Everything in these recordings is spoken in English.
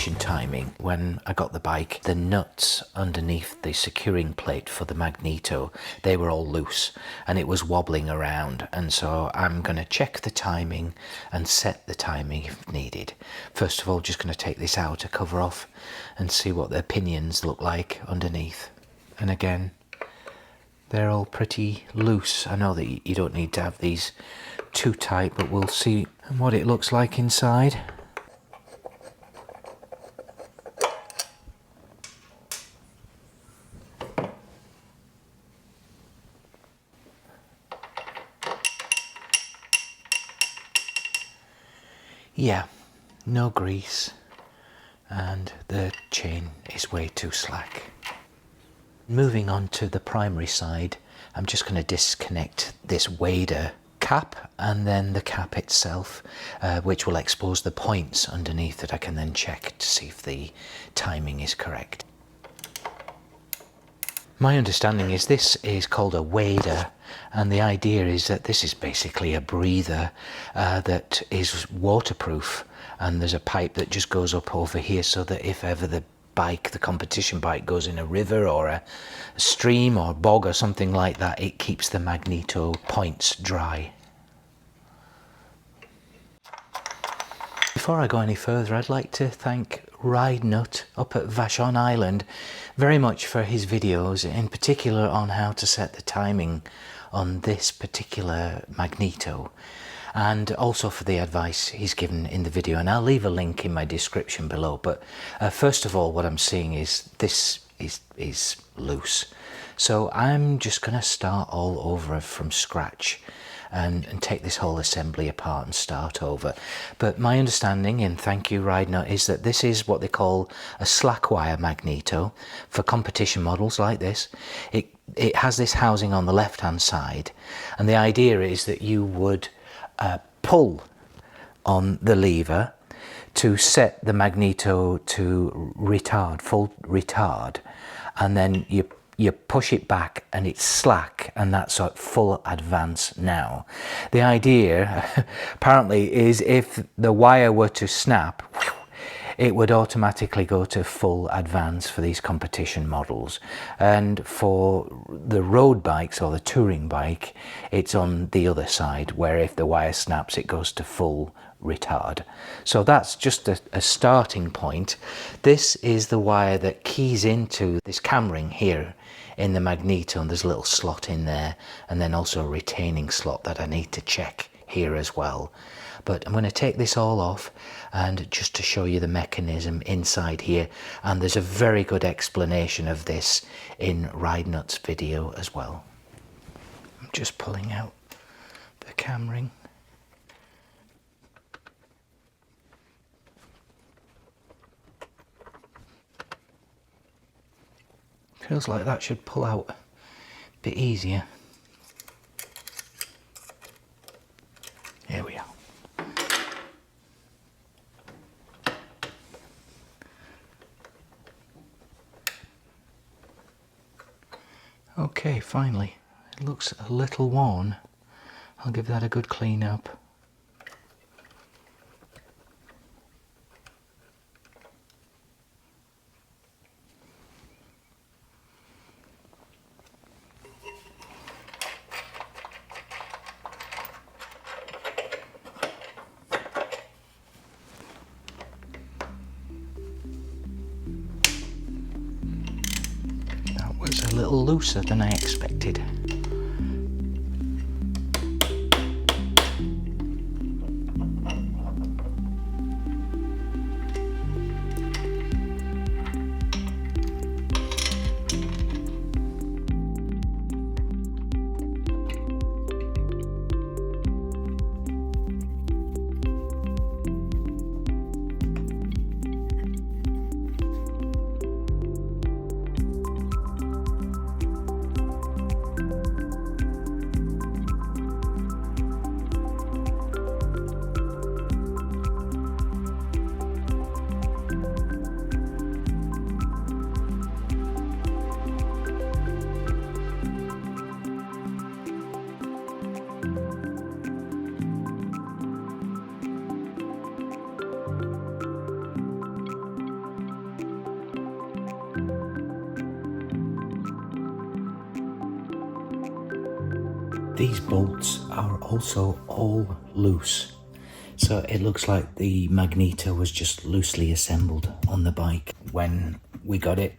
competition timing. When I got the bike, the nuts underneath the securing plate for the Magneto, they were all loose and it was wobbling around, and so I'm going to check the timing and set the timing if needed. First of all, just going to take this outer cover off and see what the pinions look like underneath. And again, they're all pretty loose. I know that you don't need to have these too tight, but we'll see what it looks like inside. Yeah, no grease, and the chain is way too slack. Moving on to the primary side, I'm just going to disconnect this wader cap and then the cap itself, which will expose the points underneath that I can then check to see if the timing is correct. My understanding is this is called a wader, and the idea is that this is basically a breather that is waterproof, and there's a pipe that just goes up over here so that if ever the competition bike goes in a river or a stream or bog or something like that, it keeps the Magneto points dry. Before I go any further, I'd like to thank Ride Nut up at Vashon Island very much for his videos, in particular on how to set the timing on this particular Magneto, and also for the advice he's given in the video, and I'll leave a link in my description below. But first of all, what I'm seeing is this is loose, so I'm just going to start all over from scratch and take this whole assembly apart and start over. But my understanding, and thank you Ride Nut, is that this is what they call a slack wire Magneto for competition models like this. It has this housing on the left hand side, and the idea is that you would pull on the lever to set the Magneto to retard, full retard, and then you push it back and it's slack, and that's at full advance now. The idea apparently is if the wire were to snap, it would automatically go to full advance for these competition models, and for the road bikes or the touring bike, it's on the other side, where if the wire snaps it goes to full retard. So that's just a starting point. This is the wire that keys into this cam ring here in the Magneto, and there's a little slot in there, and then also a retaining slot that I need to check here as well. But I'm going to take this all off, and just to show you the mechanism inside here, and there's a very good explanation of this in Ride Nut's video as well. I'm just pulling out the cam ring. Feels like that should pull out a bit easier. Here we are. Okay, finally. It looks a little worn. I'll give that a good clean up. A little looser than I expected. These bolts are also all loose, so it looks like the Magneto was just loosely assembled on the bike when we got it.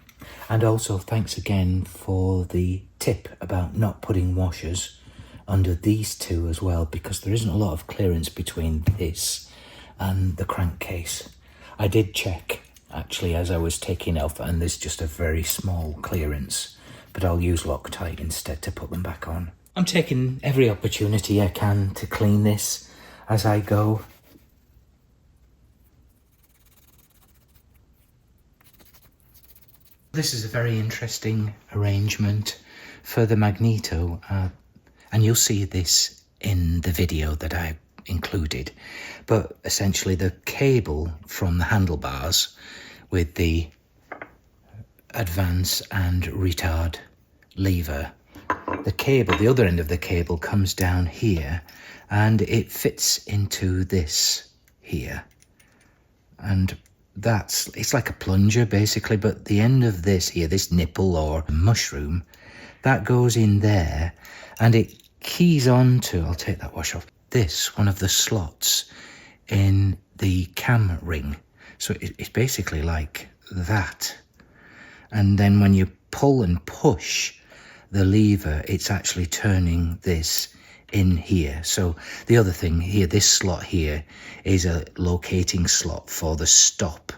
And also thanks again for the tip about not putting washers under these two as well, because there isn't a lot of clearance between this and the crankcase. I did check actually as I was taking off, and there's just a very small clearance, but I'll use Loctite instead to put them back on. I'm taking every opportunity I can to clean this as I go. This is a very interesting arrangement for the Magneto, and you'll see this in the video that I included. But essentially the cable from the handlebars with the advance and retard lever, the cable, the other end of the cable comes down here and it fits into this here. And it's like a plunger basically, but the end of this here, this nipple or mushroom, that goes in there and it keys onto, I'll take that wash off, this, one of the slots in the cam ring. So it's basically like that. And then when you pull and push the lever, it's actually turning this in here. So the other thing here, this slot here is a locating slot for the stop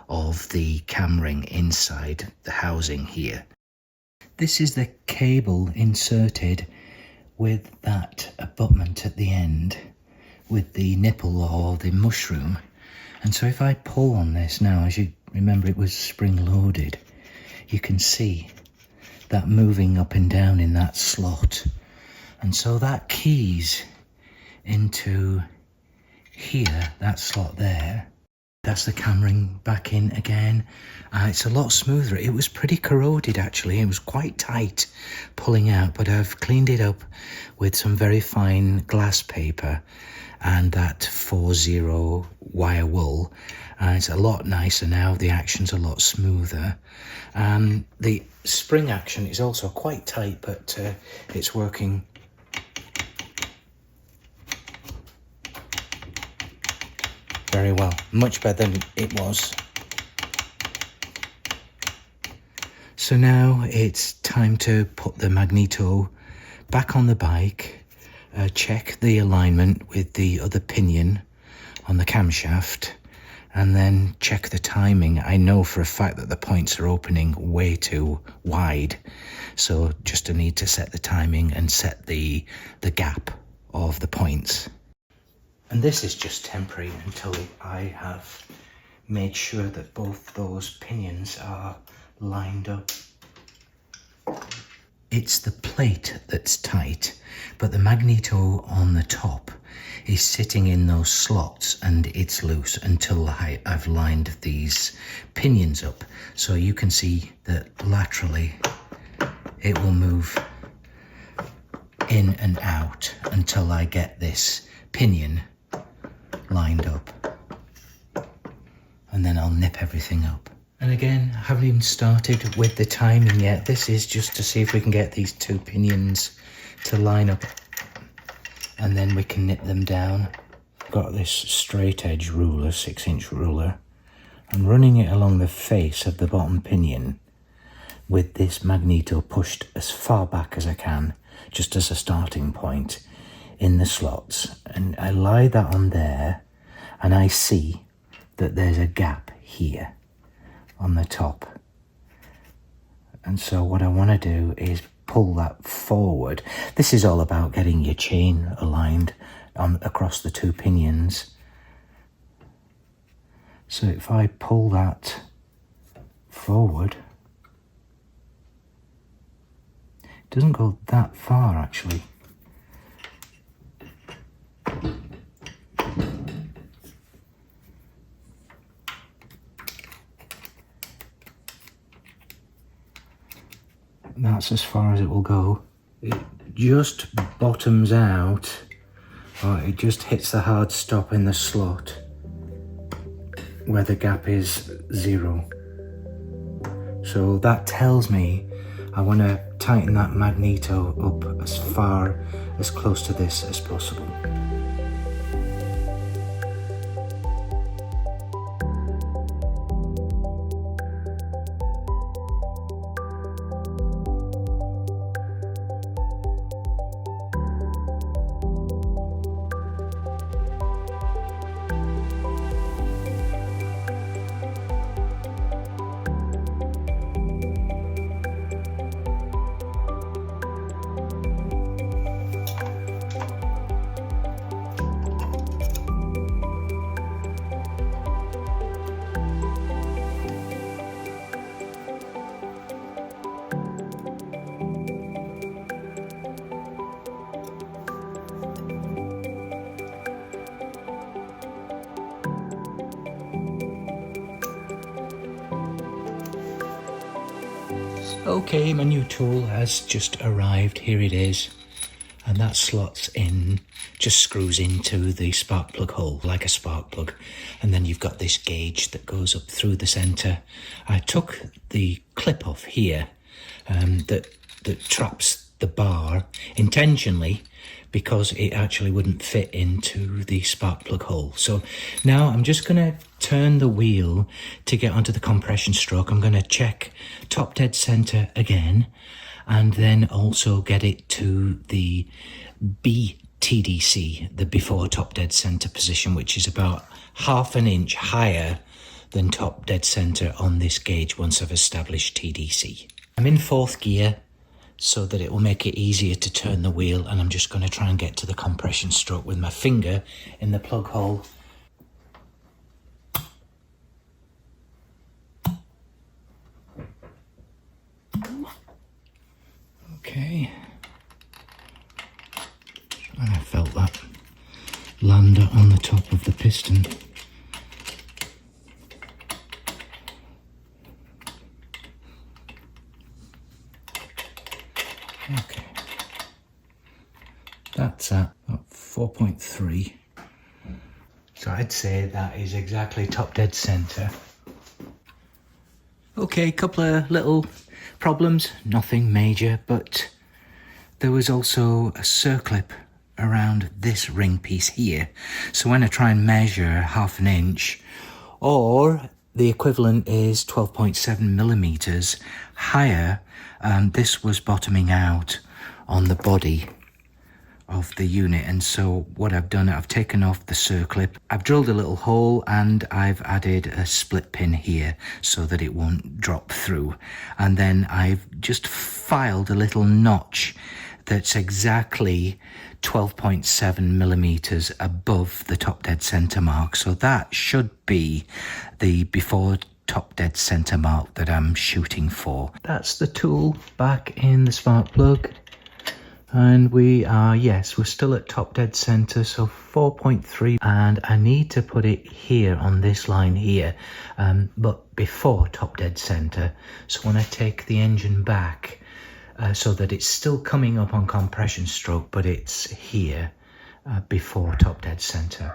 of the cam ring inside the housing here. This is the cable inserted with that abutment at the end with the nipple or the mushroom. And so if I pull on this now, as you remember it was spring loaded, you can see that moving up and down in that slot. And so that keys into here, that slot there. That's the cam ring back in again. It's a lot smoother. It was pretty corroded actually. It was quite tight pulling out, but I've cleaned it up with some very fine glass paper and that 4-0 wire wool. It's a lot nicer now. The action's a lot smoother. The spring action is also quite tight, but it's working very well, much better than it was. So now it's time to put the Magneto back on the bike, check the alignment with the other pinion on the camshaft, and then check the timing. I know for a fact that the points are opening way too wide, so just a need to set the timing and set the gap of the points. And this is just temporary until I have made sure that both those pinions are lined up. It's the plate that's tight, but the Magneto on the top is sitting in those slots and it's loose until I've lined these pinions up. So you can see that laterally it will move in and out until I get this pinion lined up, and then I'll nip everything up. And again, I haven't even started with the timing yet. This is just to see if we can get these two pinions to line up, and then we can nip them down. I've got this straight edge ruler, 6-inch ruler. I'm running it along the face of the bottom pinion with this Magneto pushed as far back as I can, just as a starting point in the slots, and I lie that on there, and I see that there's a gap here on the top. And so what I want to do is pull that forward. This is all about getting your chain aligned across the two pinions. So if I pull that forward, it doesn't go that far actually. That's as far as it will go. It just bottoms out, or it just hits the hard stop in the slot where the gap is 0. So that tells me I want to tighten that magneto up as far as close to this as possible. Okay, my new tool has just arrived. Here it is, and that slots in, just screws into the spark plug hole like a spark plug, and then you've got this gauge that goes up through the center. I took the clip off here that traps the bar intentionally, because it actually wouldn't fit into the spark plug hole. So now I'm just going to turn the wheel to get onto the compression stroke. I'm going to check top dead center again, and then also get it to the BTDC, the before top dead center position, which is about ½ an inch higher than top dead center on this gauge once I've established TDC. I'm in 4th gear, so that it will make it easier to turn the wheel, and I'm just going to try and get to the compression stroke with my finger in the plug hole. Okay, and I felt that lander on the top of the piston. Okay, that's at 4.3, so I'd say that is exactly top dead center. Okay, couple of little problems, nothing major, but there was also a circlip around this ring piece here, so when I try and measure ½ an inch, or the equivalent is 12.7 millimeters higher, this was bottoming out on the body of the unit. And so what I've done, I've taken off the circlip, I've drilled a little hole, and I've added a split pin here so that it won't drop through. And then I've just filed a little notch that's exactly 12.7 millimeters above the top dead center mark. So that should be the before top dead center mark that I'm shooting for. That's the tool back in the spark plug, and we are, yes, we're still at top dead center, so 4.3, and I need to put it here on this line here, but before top dead center. So when I take the engine back, so that it's still coming up on compression stroke, but it's here before top dead center.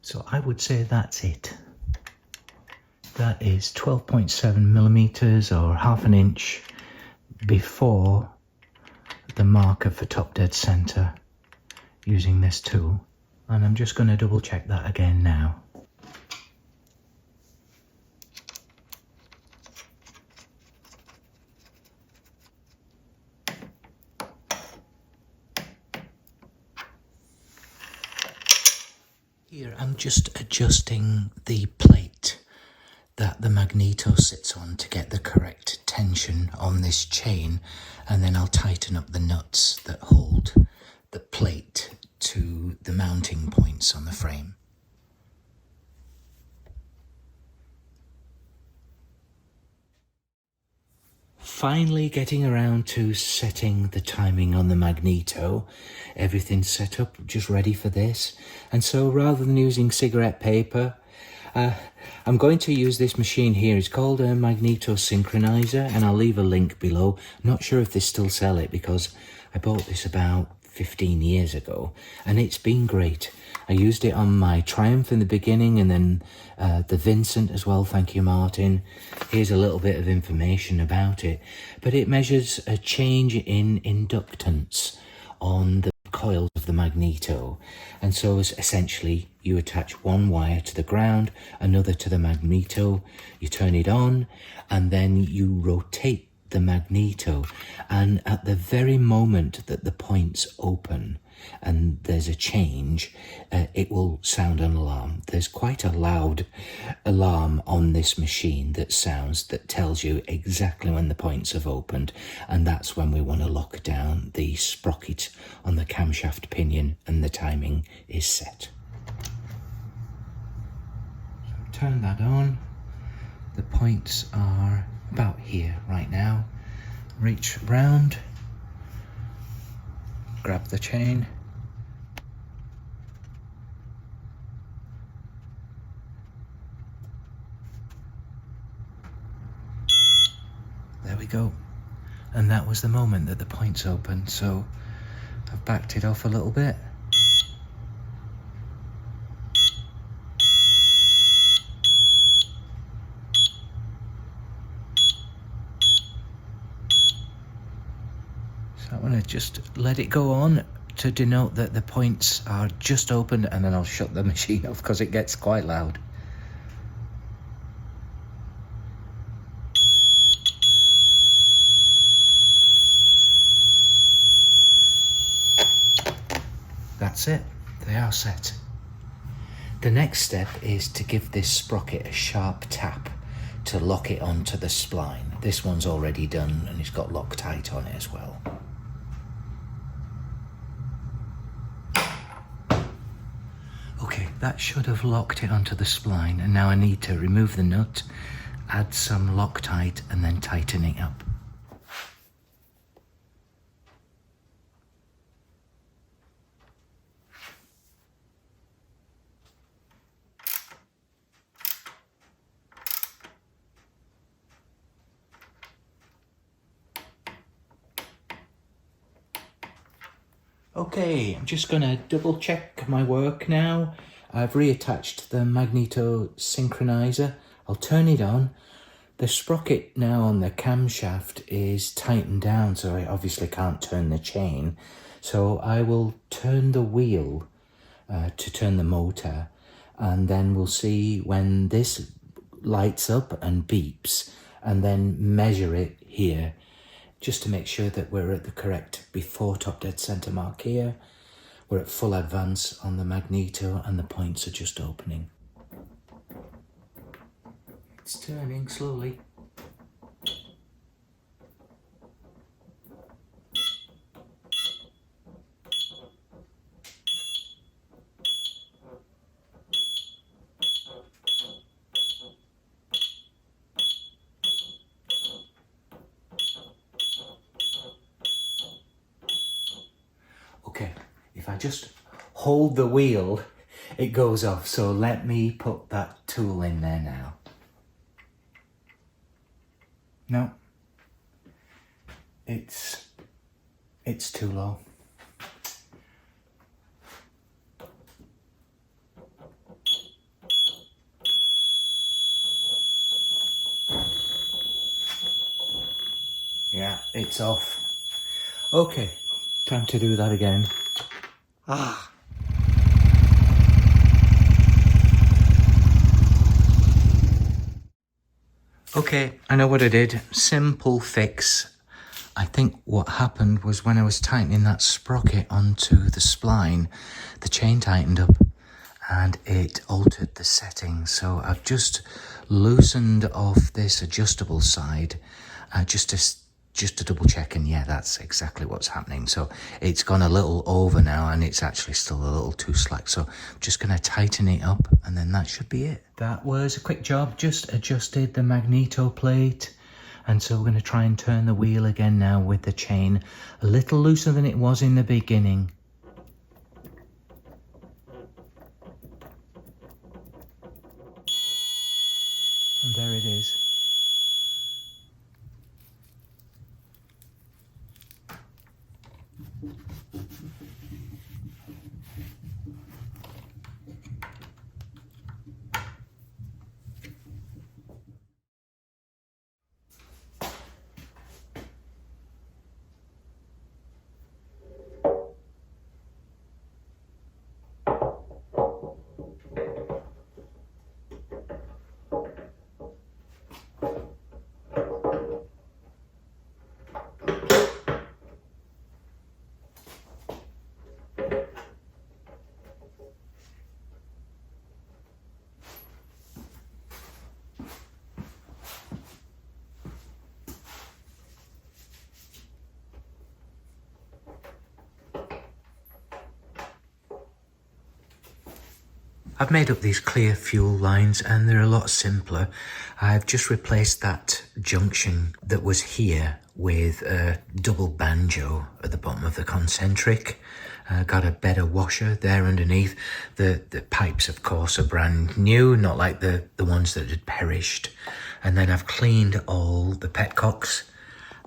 So I would say that's it. That is 12.7 millimeters or ½ an inch before the marker for top dead center using this tool. And I'm just going to double check that again now. Here I'm just adjusting the plate that the magneto sits on to get the correct tension on this chain, and then I'll tighten up the nuts that hold the plate to the mounting points on the frame. Finally getting around to setting the timing on the magneto. Everything's set up, just ready for this. And so rather than using cigarette paper, I'm going to use this machine here. It's called a Magneto Synchronizer, and I'll leave a link below. I'm not sure if they still sell it because I bought this about 15 years ago, and it's been great. I used it on my Triumph in the beginning, and then the Vincent as well, thank you Martin. Here's a little bit of information about it, but it measures a change in inductance on the coils of the Magneto, and so essentially you attach one wire to the ground, another to the Magneto, you turn it on, and then you rotate the Magneto, and at the very moment that the points open and there's a change, it will sound an alarm. There's quite a loud alarm on this machine that tells you exactly when the points have opened, and that's when we want to lock down the sprocket on the camshaft pinion and the timing is set. So turn that on. The points are about here right now. Reach round, grab the chain, there we go, and that was the moment that the points opened. So I've backed it off a little bit. So I'm going to just let it go on to denote that the points are just opened, and then I'll shut the machine off because it gets quite loud. That's it, they are set. The next step is to give this sprocket a sharp tap to lock it onto the spline. This one's already done and it's got Loctite on it as well. Okay, that should have locked it onto the spline, and now I need to remove the nut, add some Loctite, and then tighten it up. Okay, I'm just going to double check my work now. I've reattached the Magneto Synchronizer. I'll turn it on. The sprocket now on the camshaft is tightened down, so I obviously can't turn the chain. So I will turn the wheel to turn the motor, and then we'll see when this lights up and beeps, and then measure it here, just to make sure that we're at the correct before top dead center mark here. We're at full advance on the Magneto and the points are just opening. It's turning slowly. Okay, if I just hold the wheel, it goes off. So let me put that tool in there now. No, it's too low. Yeah, it's off. Okay, time to do that again. Okay, I know what I did. Simple fix. I think what happened was when I was tightening that sprocket onto the spline, the chain tightened up and it altered the settings. So I've just loosened off this adjustable side just to double check, and yeah, that's exactly what's happening. So it's gone a little over now and it's actually still a little too slack. So I'm just going to tighten it up and then that should be it. That was a quick job, just adjusted the Magneto plate. And so we're going to try and turn the wheel again now with the chain a little looser than it was in the beginning. And there it is. I've made up these clear fuel lines and they're a lot simpler. I've just replaced that junction that was here with a double banjo at the bottom of the concentric. Got a better washer there underneath. The pipes, of course, are brand new, not like the ones that had perished. And then I've cleaned all the petcocks,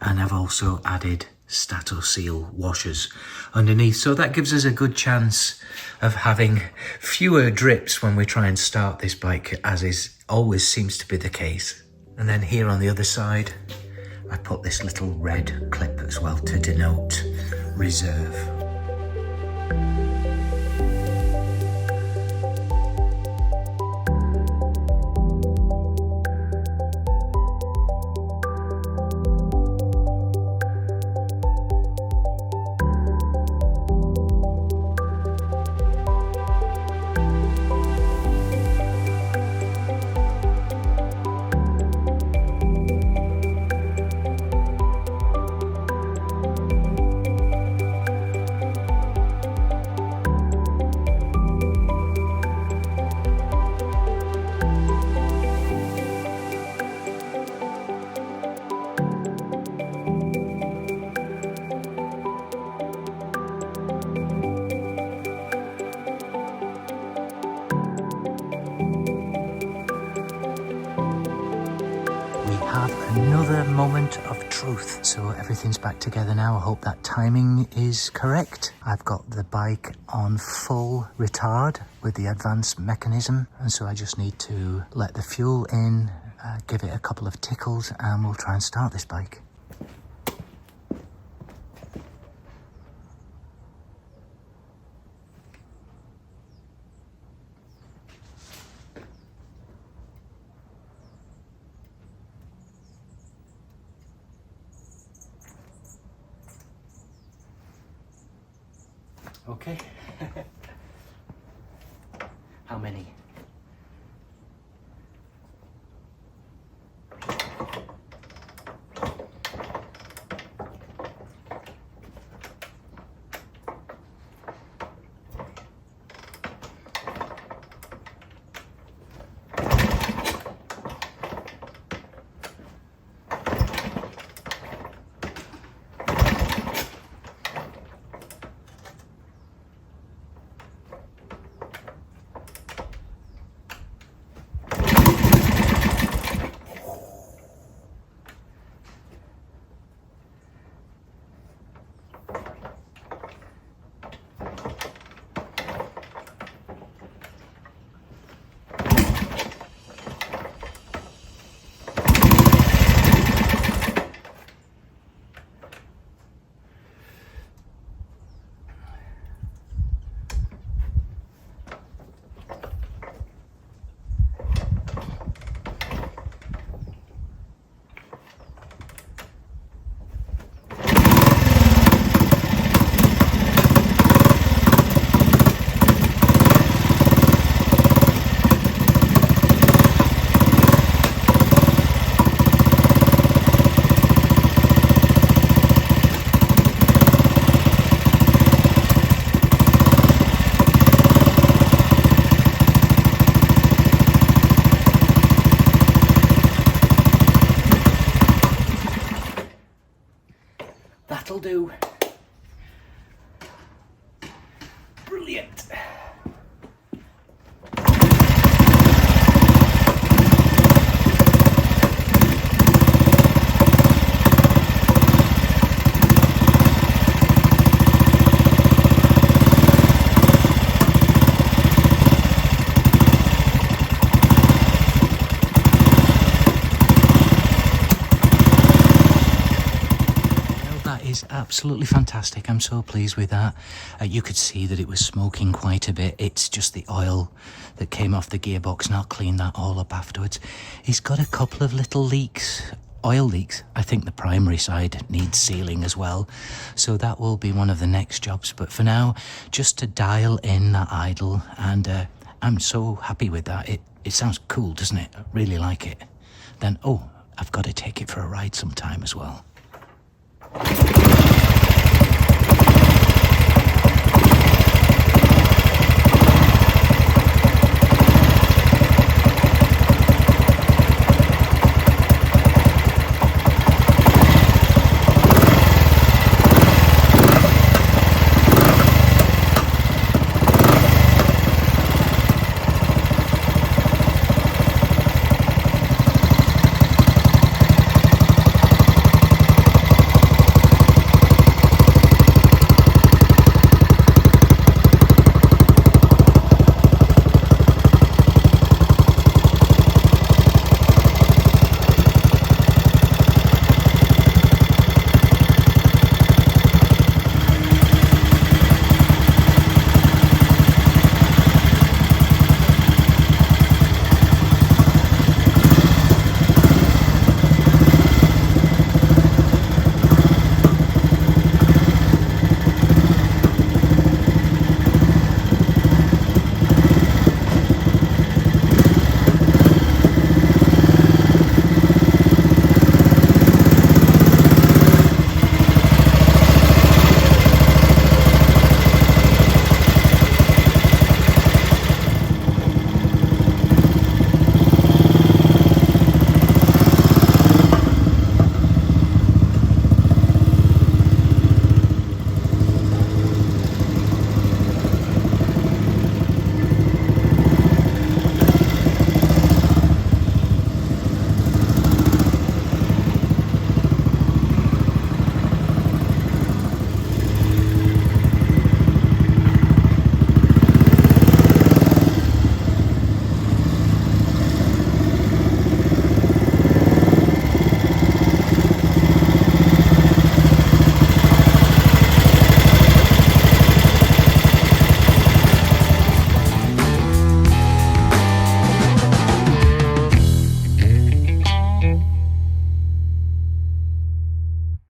and I've also added Stato Seal washers underneath, so that gives us a good chance of having fewer drips when we try and start this bike, as is always seems to be the case. And then here on the other side I put this little red clip as well to denote reserve. Another moment of truth. So everything's back together now. I hope that timing is correct. I've got the bike on full retard with the advanced mechanism, and so I just need to let the fuel in, give it a couple of tickles, and we'll try and start this bike. Okay. How many? That'll do. Brilliant. Is absolutely fantastic. I'm so pleased with that. You could see that it was smoking quite a bit. It's just the oil that came off the gearbox, and I'll clean that all up afterwards. It's got a couple of little leaks, oil leaks. I think the primary side needs sealing as well, so that will be one of the next jobs. But for now, just to dial in that idle, and I'm so happy with that. It sounds cool, doesn't it? I really like it. Then, oh, I've got to take it for a ride sometime as well.